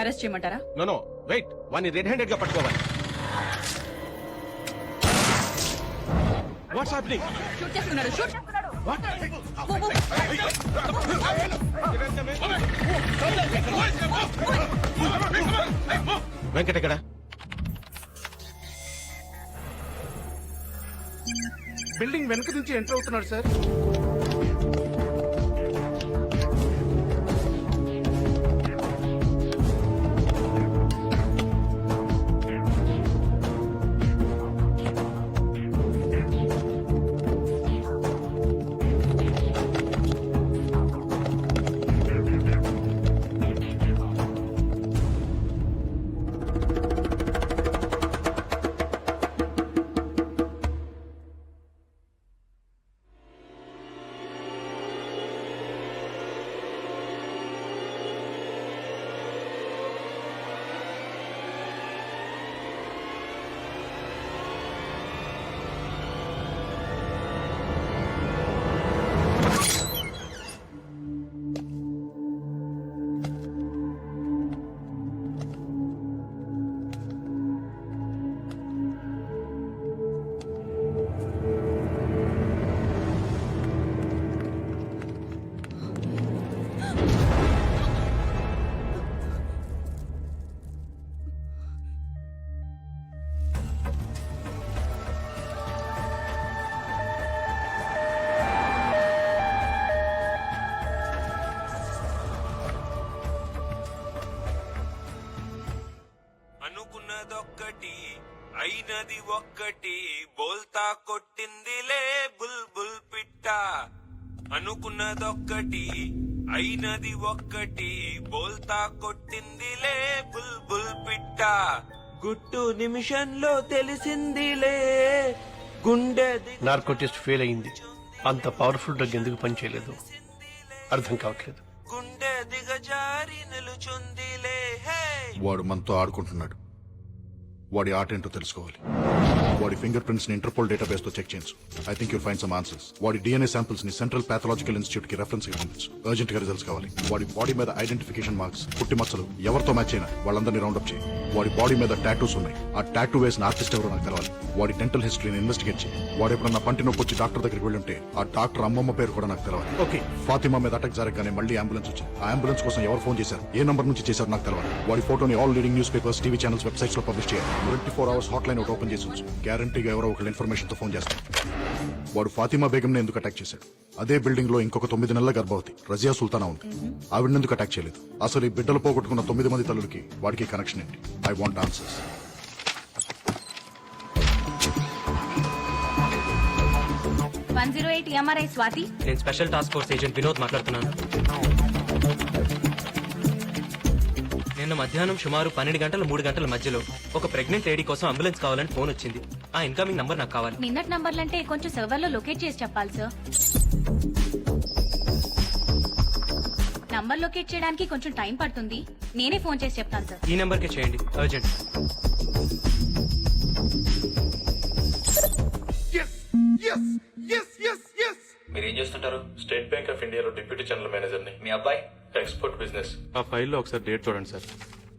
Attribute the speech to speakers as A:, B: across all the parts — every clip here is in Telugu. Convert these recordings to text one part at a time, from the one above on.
A: అరెస్ట్ చేయమంటారా?
B: నో వెయిట్, వాడిని రెడ్ హ్యాండెడ్ గా పట్టుకోవాలి. What's happening?
A: షూట్ చేస్తున్నాడు. షూట్.
B: వెంకట్ ఎక్కడ?
C: బిల్డింగ్ వెనక నుంచి ఎంటర్ అవుతున్నాడు సార్.
D: అనుకున్నదొక్కటి అయినది ఒక్కటి బోల్తా కొట్టిందిలే బుల్బుల్ పిట్ట. అనుకున్నదొక్కటి అయినది ఒక్కటి బోల్తా కొట్టిందిలే బుల్బుల్ పిట్ట. గుట్టు నిమిషంలో తెలిసిందిలే గుండె
E: నార్కోటిస్ట్ ఫెయిల్ అయింది. అంత పవర్ఫుల్ డ్రగ్ ఎందుకు పనిచేయలేదు అర్థం కావట్లేదు.
D: గుండె దిగజారి నిలుచుందిలే. హే
C: వాడు మనతో ఆడుకుంటున్నాడు. వాడి ఆట ఏంటో తెలుసుకోవాలి. వాడి ఫింగర్ ప్రింట్స్ ని ఇంటర్పోల్ డేటాబేస్ తో చెక్ చేయించు. I think you'll find some answers. వాడి డిఎన్ఏ శాంపిల్స్ ని సెంట్రల్ పాథలాజికల్ ఇన్స్టిట్యూట్ కి రెఫరెన్స్ గా పంపించు. అర్జెంట్ గా రిజల్ట్స్ కావాలి. వాడి బాడీ మీద ఐడెంటిఫికేషన్ మార్క్స్, పుట్టి మచ్చలు ఎవరితో మ్యాచ్ అయినా వాళ్ళందరినీ రౌండప్ చేయి. వాడి బాడీ మీద టాటూస్ ఉన్నాయి. ఆ టాటూ వేసిన ఆర్టిస్ట్ ఎవరో నాకు తెలవాలి. వాడి డెంటల్ హిస్టరీని ఇన్వెస్టిగేట్ చేయి. వాడు ఎప్పుడన్నా పంటి నొప్పి వచ్చి డాక్టర్ దగ్గరికి వెళ్ళి ఉంటే ఆ డాక్టర్ అమ్మమ్మ పేరు కూడా నాకు తెలవాలి. ఓకే, ఫాతిమా మీద అటాక్ జరగగానే మళ్ళీ అంబులెన్స్ వచ్చింది. ఆ అంబులెన్స్ కోసం ఎవరు ఫోన్ చేశారు, ఏ నంబర్ నుంచి చేశారు నాకు తెలవాలి. వాడి ఫోటోని all leading news papers, TV channels, websites లో పబ్లిష్ చేయాలి. 24 hours హాట్ లైన్ ఒకటి ఓపెన్ చేసి ఉంచు. గ్యారంటీగా ఎవరో ఒకళ్ళు ఇన్ఫర్మేషన్ తో ఫోన్ చేస్తారు. వాడు ఫాతిమా బేగం ని ఎందుకు అటాక్ చేశాడు? అదే బిల్డింగ్ లో ఇంకొక 9 నెలల గర్భవతి రజియా సుల్తానా ఉంది. ఆవిడ ఎందుకు అటాక్ చేయలేదు? అసలు ఈ బిడ్డలు పోగొట్టుకున్న 9 మంది తల్లులకి వాడికి కనెక్షన్ ఏంటి? I want answers.
A: MRI Swathi.
F: నేను special task force agent Vinod మాట్లాడుతున్నాను. నిన్న మధ్యాహ్నం సుమారు 12 గంటల 3 గంటల మధ్యలో ఒక ప్రెగ్నెంట్ లేడీ కోసం అంబులెన్స్ కావాలని ఫోన్ వచ్చింది. ఆ ఇన్కమింగ్ నంబర్ నాకు కావాలి.
A: నిన్నటి నంబర్లంటే కొంచెం సర్వర్ లో లొకేట్ చేసి చెప్పాలి సార్. నంబర్ లొకేట్ చేయడానికి కొంచెం టైం పడుతుంది. నేనే ఫోన్ చేసి చెప్తాను సార్.
F: ఈ నెంబర్ కి చేయండి, అర్జెంట్.
G: మీరు ఏం చేస్తుంటారు?
H: స్టేట్ బ్యాంక్ ఆఫ్ ఇండియాలో డిప్యూటీ జనరల్ మేనేజర్ ని.
G: మీ అబ్బాయి?
H: Export business. ఆ ఫైల్లో ఒకసారి డేట్ చూడండి సార్.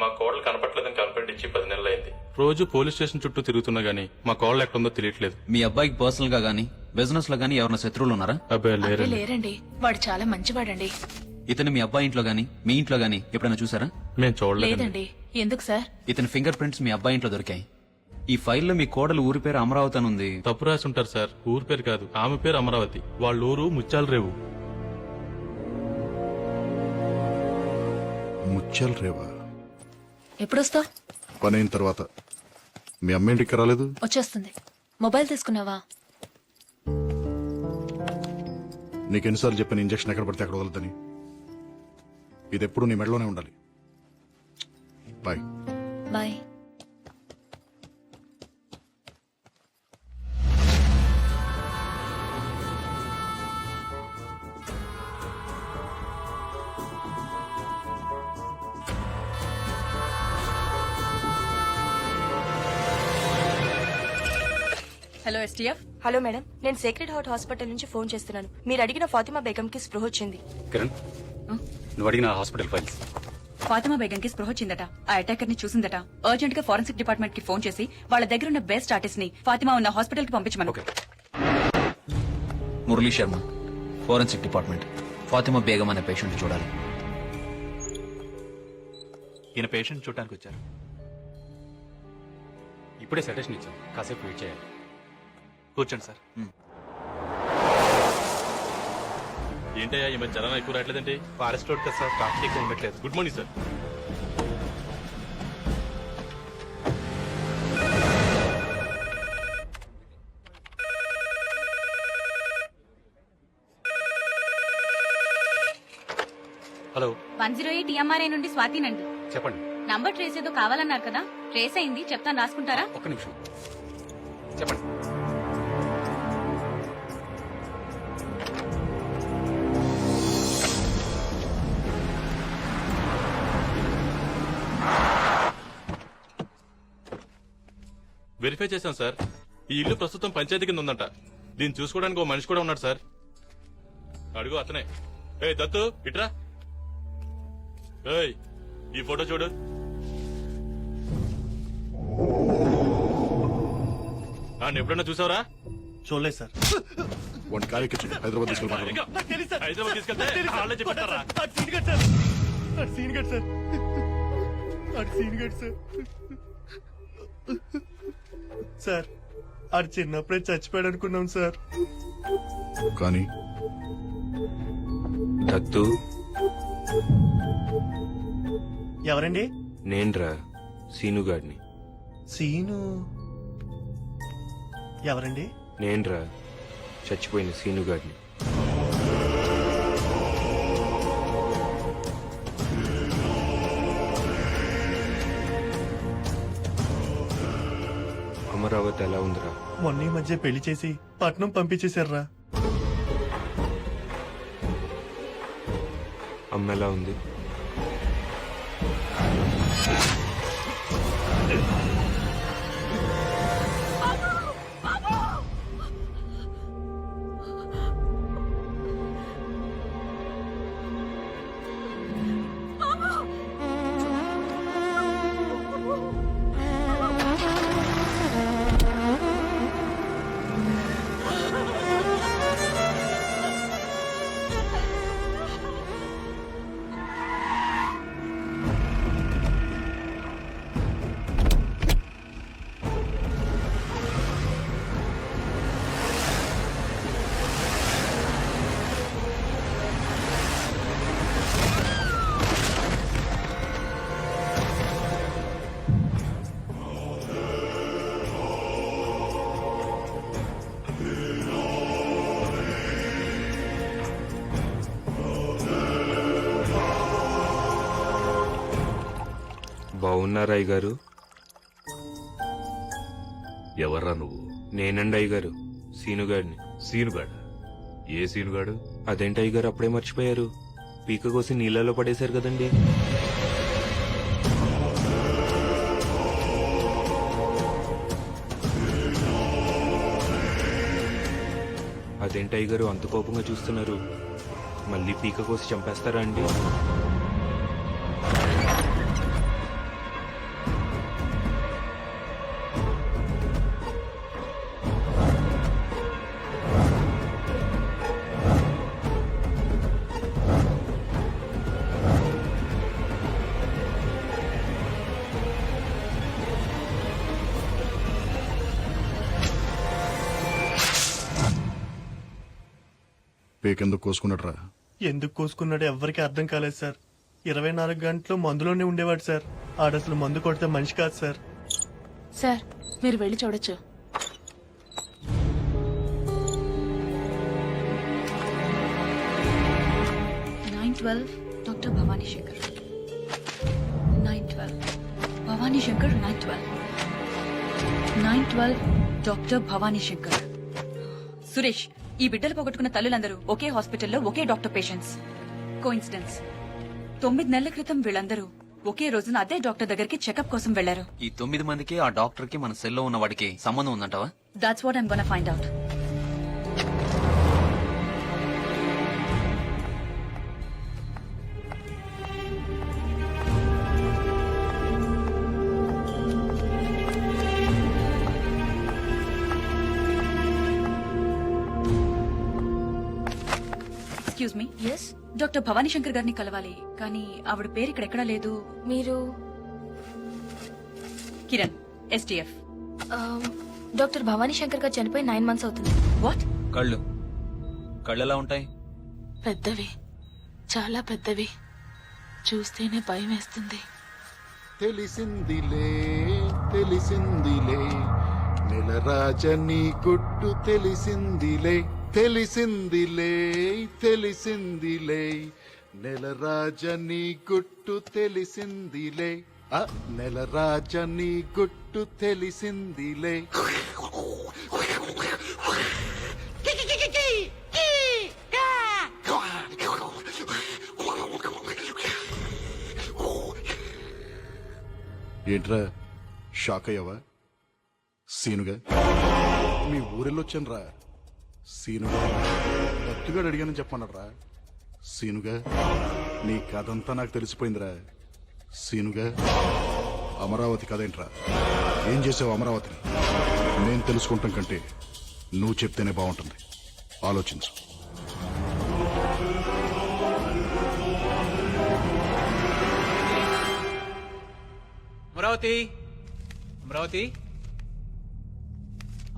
H: మా కోడలు కనపట్లేదని కంప్లైంట్ ఇచ్చి 10 నెలలు అయింది. రోజు పోలీస్ స్టేషన్ చుట్టూ తిరుగుతున్నా గానీ మా కోడలు ఎక్కడుందో తెలియట్లేదు.
G: మీ అబ్బాయికి పర్సనల్ గా గానీ బిజినెస్ లో గానీ ఎవరైనా శత్రువులు ఉన్నారా?
H: అబ్బాయి
A: లేరండి, వాడు చాలా మంచివాడండి.
G: ఇతను మీ అబ్బాయి ఇంట్లో గానీ మీ ఇంట్లో గానీ ఎప్పుడైనా చూసారా?
H: మేము చూడలేదు.
A: లేదండి. ఎందుకు సార్?
G: ఇతని ఫింగర్ ప్రింట్స్ మీ అబ్బాయి ఇంట్లో దొరికాయి. ఈ ఫైల్లో మీ కోడలు ఊరి పేరు అమరావతి అని ఉంది.
H: తప్పు రాసి ఉంటారు సార్. ఊరి పేరు కాదు, ఆమె పేరు అమరావతి. వాళ్ళ ఊరు ముత్యాల రేవు.
C: ముత్యాల రేవా?
I: ఎప్పుడొస్తావు?
C: పని అయిన తర్వాత. మీ అమ్మ ఇంటికి రాలేదు?
I: వచ్చేస్తుంది. మొబైల్ తీసుకున్నావా?
C: నీకెన్నిసార్లు చెప్పిన ఇంజక్షన్ ఎక్కడ పడితే అక్కడ వదలదని. ఇది ఎప్పుడు నీ మెడలోనే ఉండాలి. Bye.
I: Bye.
A: Hello STF.
J: Hello madam, నేను సేక్రెడ్ హార్ట్ హాస్పిటల్ నుంచి ఫోన్ చేస్తున్నాను. మీరు అడిగిన ఫాతిమా బేగం కి స్పృహ వచ్చింది.
K: కిరణ్, నువ్వు అడిగిన హాస్పిటల్ ఫైల్స్.
A: ఫాతిమా బేగం కి స్పృహ వచ్చిందట. ఆ అటాకర్ ని చూసిందట. అర్జెంట్ గా ఫోరెన్సిక్ డిపార్ట్మెంట్ కి ఫోన్ చేసి వాళ్ళ దగ్గర ఉన్న బెస్ట్ ఆర్టిస్ట్ ని ఫాతిమా ఉన్న హాస్పిటల్ కి పంపించమను.
G: Murali Sharma, forensic department. ఫాతిమా బేగం అనే పేషెంట్ చూడాలి.
B: ఈయన పేషెంట్ చూడటానికి వచ్చారు. ఇప్పుడే సెటేషన్ ఇచ్చాం, కాసేపు వెయిట్ చేయాలి. కూర్చోండి సార్.
H: ఏంటయ్యా ఈ మధ్య జనం ఎక్కువ రావట్లేదండి?
B: ఫారెస్ట్ రోడ్ కదా సార్, ట్రాఫిక్ ఎక్కువ ఉండట్లేదు.
H: Good morning sir.
B: Hello,
A: 108 EMRI నుండి స్వాతినండి.
B: చెప్పండి.
A: నంబర్ ట్రేస్ ఏదో కావాలన్నారు కదా, ట్రేస్ అయింది, చెప్తాను రాసుకుంటారా?
B: ఒక్క నిమిషం చెప్పండి.
H: వెరిఫై చేశాం సార్. ఈ ఇల్లు ప్రస్తుతం పంచాయతీ కింద ఉందంట. దీన్ని చూసుకోవడానికి ఓ మనిషి కూడా ఉన్నాడు సార్. అడుగు అతనే. ఏ దత్తు ఇట్రా. ఏయ్ ఈ ఫోటో చూడు. నన్ను ఎప్పుడన్నా చూసావరా?
E: చూడలేదు సార్.
C: వాడిని కార్యక్రమం హైదరాబాద్ తీసుకెళ్ళి
H: హైదరాబాద్ తీసుకెళ్తే వాళ్ళే చెప్పారా?
E: సార్ ఆడు చిన్నప్పుడే చచ్చిపోయాడు అనుకున్నాం సార్.
C: కానీ
D: దత్తు
E: ఎవరండి?
D: నేన్రా సీనుగాడిని.
E: సీను ఎవరండి?
D: నేన్రా చచ్చిపోయిన సీనుగాడిని. అమరావతి ఎలా ఉందిరా?
E: మొన్న ఈ మధ్య పెళ్లి చేసి పట్నం పంపించేశారా.
D: అమ్మ ఎలా ఉంది? బాగున్నారా అయ్యగారు?
K: ఎవర్రా నువ్వు?
D: నేనండి అయ్యగారు, సీనుగాడిని.
K: సీనుగాడు? ఏ సీనుగాడు?
D: అదేంటి అయ్యగారు అప్పుడే మర్చిపోయారు? పీక కోసి నీళ్ళలో పడేశారు కదండి. అదేంటి అయ్యగారు అంత కోపంగా చూస్తున్నారు? మళ్ళీ పీక కోసి చంపేస్తారా అండి?
C: పేకెందుకు కోసుకున్నట్రా?
E: ఎందుకు కోసుకున్నాడో ఎవ్వరికి అర్థం కాలేదు సార్. 24 గంటలు మందులోనే ఉండేవాడు సార్. ఆడసలు మందు కొడితే మనిషి కాదు సార్.
I: సార్ మీరు వెళ్ళి చూడొచ్చు.
A: డాక్టర్ భవానీ శంకర్. 912 భవానీ శంకర్. 912 డాక్టర్ భవానీ శంకర్. సురేష్, ఈ బిడ్డలు పోగొట్టుకున్న తల్లులందరూ ఒకే హాస్పిటల్లో ఒకే డాక్టర్ పేషెంట్స్. కోఇన్సిడెన్స్. 9 నెలల క్రితం వీళ్ళందరూ ఒకే రోజున అదే డాక్టర్ దగ్గరికి చెకప్ కోసం వెళ్లారు.
G: ఈ 9 మందికి ఆ డాక్టర్ కి మన సెల్లో ఉన్న వాడికి సంబంధం ఉందంటావా?
A: That's what I'm gonna find out. Excuse me,
J: yes
A: doctor Bhavani Shankar గారిని కలవాలి, కానీ ఆవిడ పేరు ఇక్కడ ఎక్కడా లేదు.
J: మీరు
A: కిరణ్, ఎస్టీఎఫ్.
J: డాక్టర్ భవానీ శంకర్ గారు చనిపోయి 9 months అవుతుంది.
A: వాట్?
G: కళ్ళు ఎలా ఉంటాయి?
I: పెద్దవి, చాలా పెద్దవి. చూస్తేనే భయం వేస్తుంది.
C: తెలిసిందిలే తెలిసిందిలే నెలరాజని గుట్టు తెలిసిందిలే తెలిసిందిలే తెలిసిందిలే నెలరాజని గుట్టు తెలిసిందిలే నెలరాజని గుట్టు తెలిసిందిలే. ఏంట్రా షాక్ అయ్యావా? సీనుగా మీ ఊరెళ్ళొచ్చాను రా. సీనుగా దత్తుగాడు అడిగానని చెప్పన్నాడ్రా. సీనుగా నీ కథంతా నాకు తెలిసిపోయిందిరా. సీనుగా అమరావతి కథేంట్రా? ఏం చేసావు అమరావతిని? నేను తెలుసుకుంటాం కంటే నువ్వు చెప్తేనే బాగుంటుంది. ఆలోచించు.
G: అమరావతి, అమరావతి,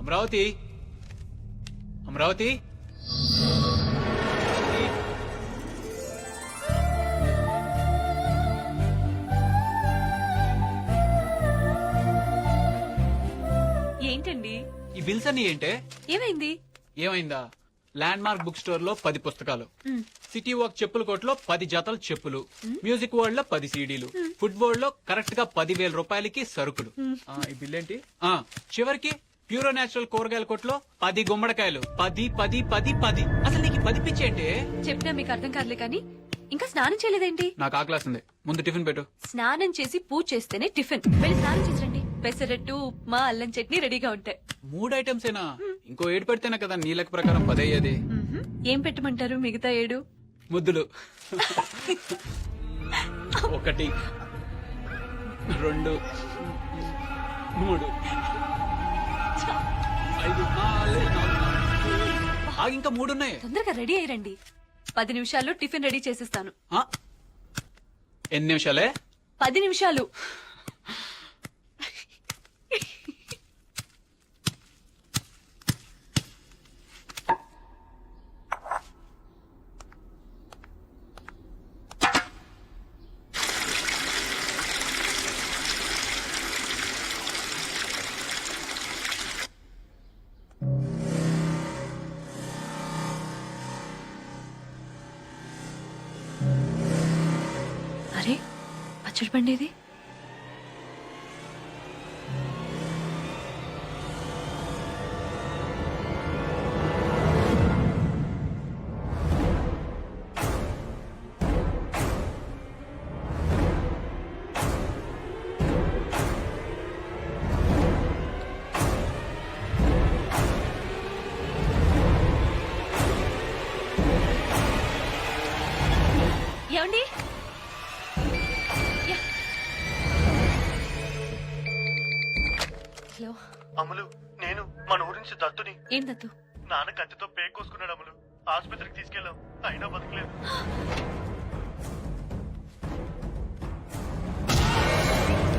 G: అమరావతి, అమరావతి.
A: ఏంటండి
G: ఈ బిల్స్ అన్ని ఏంటే?
A: ఏమైంది?
G: ఏమైందా? ల్యాండ్ మార్క్ బుక్ స్టోర్ లో 10 పుస్తకాలు, సిటీ వాక్ చెప్పుల కోట్లో 10 జతలు చెప్పులు, మ్యూజిక్ వరల్డ్ లో 10 సీడీలు, ఫుడ్ బోర్డ్ లో కరెక్ట్ గా 10,000 రూపాయలకి సరుకులు. ఈ బిల్ ఏంటి? చివరికి ప్యూరో నేచురల్ కూరగాయల కొట్లో 10 గుమ్మడికాయలు. 10 10 10 10. అసలు నీకు 10 పిచ్చి ఏంటి?
J: చెప్పినా మీకు అర్థం కాదులే కానీ ఇంకా స్నానం చేయలేదేంటి?
G: నాకు ఆకలేస్తుంది, ముందు టిఫిన్ పెట్టు.
J: స్నానం చేసి పూజ చేస్తేనే టిఫిన్. వెళ్ళి స్నానం చేసి రండి. పెసరట్టు, ఉప్మా, అల్లం చట్నీ రెడీగా ఉంటాయి.
G: 3 ఐటమ్స్ ఏనా? ఇంకో 7 పెడితేనే కదా నీ లెక్క ప్రకారం 10 అయ్యేది.
J: ఏం పెట్టమంటారు మిగతా 7?
G: ముద్దులు. 1 2 3 5 6 ఇంకా 3 ఉన్నాయి.
J: తొందరగా రెడీ అయ్యండి. 10 నిమిషాల్లో టిఫిన్ రెడీ చేసేస్తాను.
G: ఎన్ని నిమిషాలే?
J: 10 నిమిషాలు. అరే పచ్చడి పండేది. ఏమండి? హలో
E: అమలు, నేను మన ఊరి నుంచి దత్తుని.
J: ఏం దత్తు?
E: నాన్న కత్తితో పేక్ కోసుకున్నాడు అమలు. ఆసుపత్రికి తీసుకెళ్ళాం, అయినా బతకలేదు.